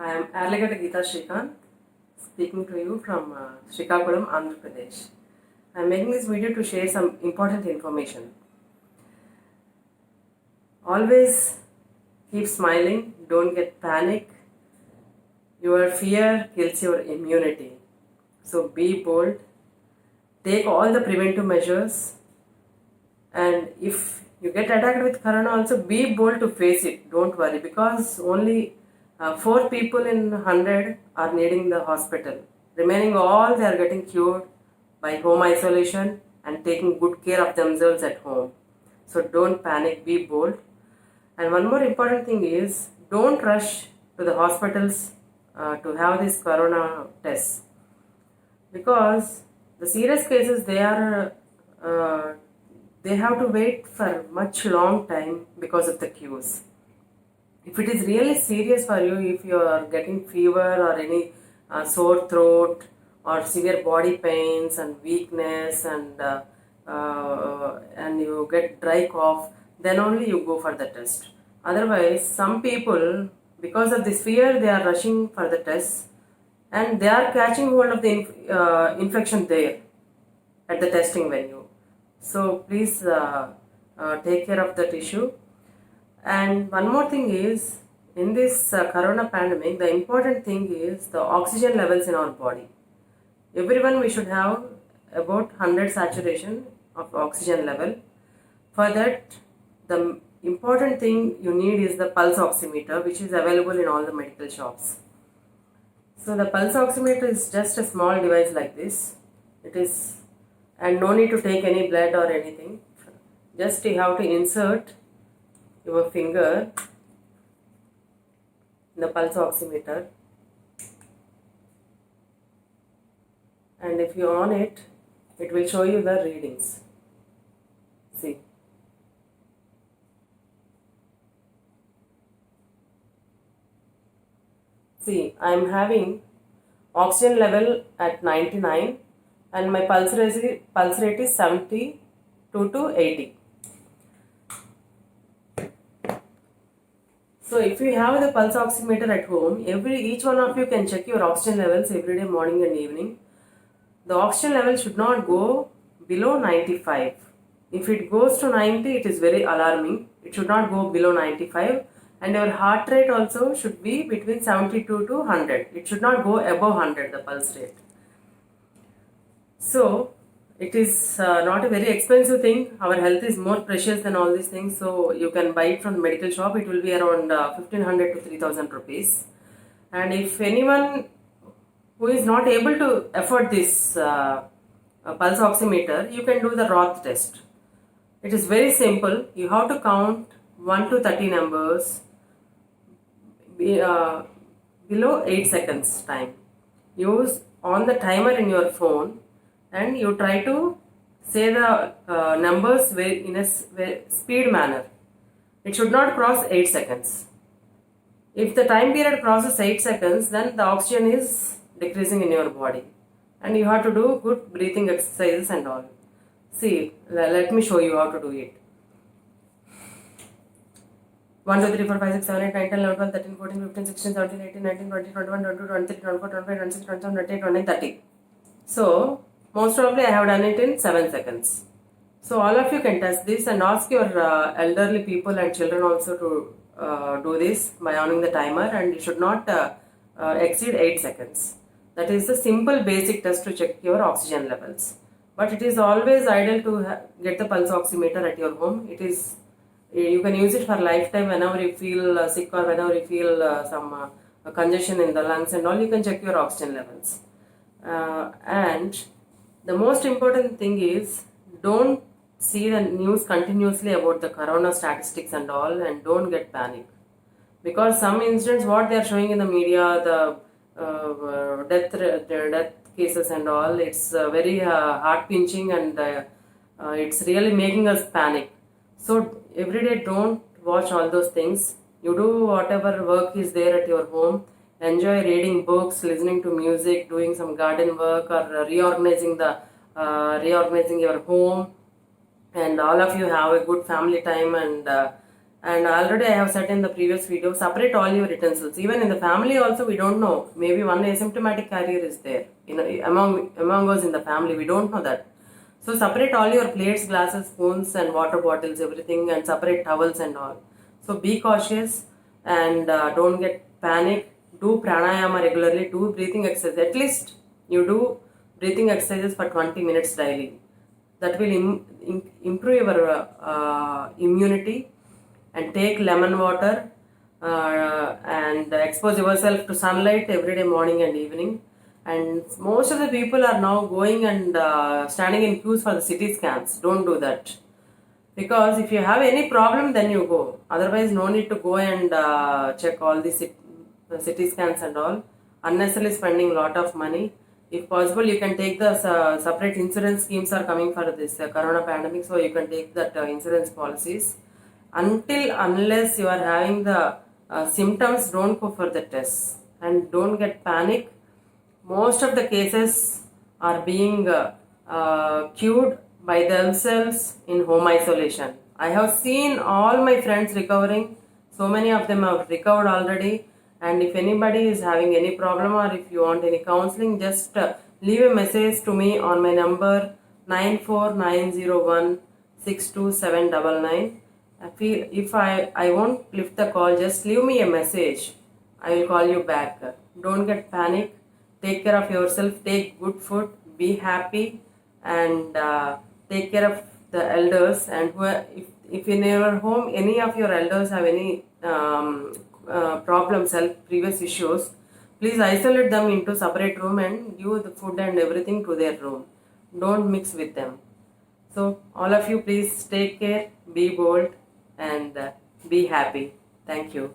I am Arlagata Geeta Srikanth, speaking to you from Srikakulam, Andhra Pradesh. I am making this video to share some important information. Always keep smiling, don't get panic. Your fear kills your immunity. So be bold, take all the preventive measures, and if you get attacked with corona also, be bold to face it. Don't worry, because only 4 people in 100 are needing the hospital. Remaining all, they are getting cured by home isolation and taking good care of themselves at home. So don't panic, be bold. And one more important thing is, don't rush to the hospitals to have this corona tests, because the serious cases, they have to wait for much long time because of the queues. If it is really serious for you, if you are getting fever or any sore throat or severe body pains and weakness and you get dry cough, then only you go for the test. Otherwise, some people, because of this fear, they are rushing for the test and they are catching hold of the infection there at the testing venue. So please take care of that issue. And one more thing is, in this corona pandemic, the important thing is the oxygen levels in our body. Everyone, we should have about 100 saturation of oxygen level. For that, the important thing you need is the pulse oximeter, which is available in all the medical shops. So the pulse oximeter is just a small device like this. It is, and no need to take any blood or anything. Just you have to insert your finger in the pulse oximeter, and if you on it, it will show you the readings. See, I am having oxygen level at 99 and my pulse rate is 72 to 80. So if you have the pulse oximeter at home, each one of you can check your oxygen levels every day, morning and evening. The oxygen level should not go below 95. If it goes to 90, it is very alarming. It should not go below 95. And your heart rate also should be between 72 to 100. It should not go above 100, the pulse rate. So it is not a very expensive thing. Our health is more precious than all these things. So you can buy it from the medical shop. It will be around 1500 to 3000 rupees. And if anyone who is not able to afford this pulse oximeter, you can do the Roth test. It is very simple. You have to count 1 to 30 numbers below 8 seconds time. Use on the timer in your phone and you try to say the numbers in a speed manner. It should not cross 8 seconds. If the time period crosses 8 seconds, then the oxygen is decreasing in your body and you have to do good breathing exercises and all. See, let me show you how to do it. 1, 2, 3, 4, 5, 6, 7, 8, 9, 10, 11, 12, 13, 14, 15, 16, 17, 18, 19, 20, 21, 22, 23, 24, 25, 26, 27, 28, 29, 30. So, most probably I have done it in 7 seconds. So, all of you can test this and ask your elderly people and children also to do this by on the timer, and you should not exceed 8 seconds. That is the simple basic test to check your oxygen levels. But it is always ideal to get the pulse oximeter at your home. You can use it for lifetime. Whenever you feel sick or whenever you feel some congestion in the lungs and all, you can check your oxygen levels. And the most important thing is, don't see the news continuously about the corona statistics and all, and don't get panic. Because some incidents, what they are showing in the media, the death cases and all, it's very heart pinching and it's really making us panic. So every day don't watch all those things. You do whatever work is there at your home. Enjoy reading books, listening to music, doing some garden work, or reorganizing your home. And all of you have a good family time and And already I have said in the previous video, separate all your utensils. Even in the family also, we don't know. Maybe one asymptomatic carrier is there. Among us in the family, we don't know that. So separate all your plates, glasses, spoons, and water bottles, everything, and separate towels and all. So be cautious and don't get panic. Do pranayama regularly. Do breathing exercise. At least you do breathing exercises for 20 minutes daily. That will improve your immunity. And take lemon water and expose yourself to sunlight every day, morning and evening. And most of the people are now going and standing in queues for the CT scans. Don't do that, because if you have any problem, then you go. Otherwise, no need to go and check all the CT scans and all. Unnecessarily spending a lot of money. If possible, you can take the separate insurance schemes are coming for this corona pandemic, so you can take that insurance policies. Unless you are having the symptoms, don't go for the tests and don't get panic. Most of the cases are being cured by themselves in home isolation. I have seen all my friends recovering. So many of them have recovered already. And if anybody is having any problem or if you want any counseling, just leave a message to me on my number 94901627999. If I won't lift the call, just leave me a message. I will call you back. Don't get panic. Take care of yourself. Take good food. Be happy and take care of the elders. And if in your home any of your elders have any problems, health previous issues, please isolate them into separate room and give the food and everything to their room. Don't mix with them. So all of you, please take care, be bold and be happy. Thank you.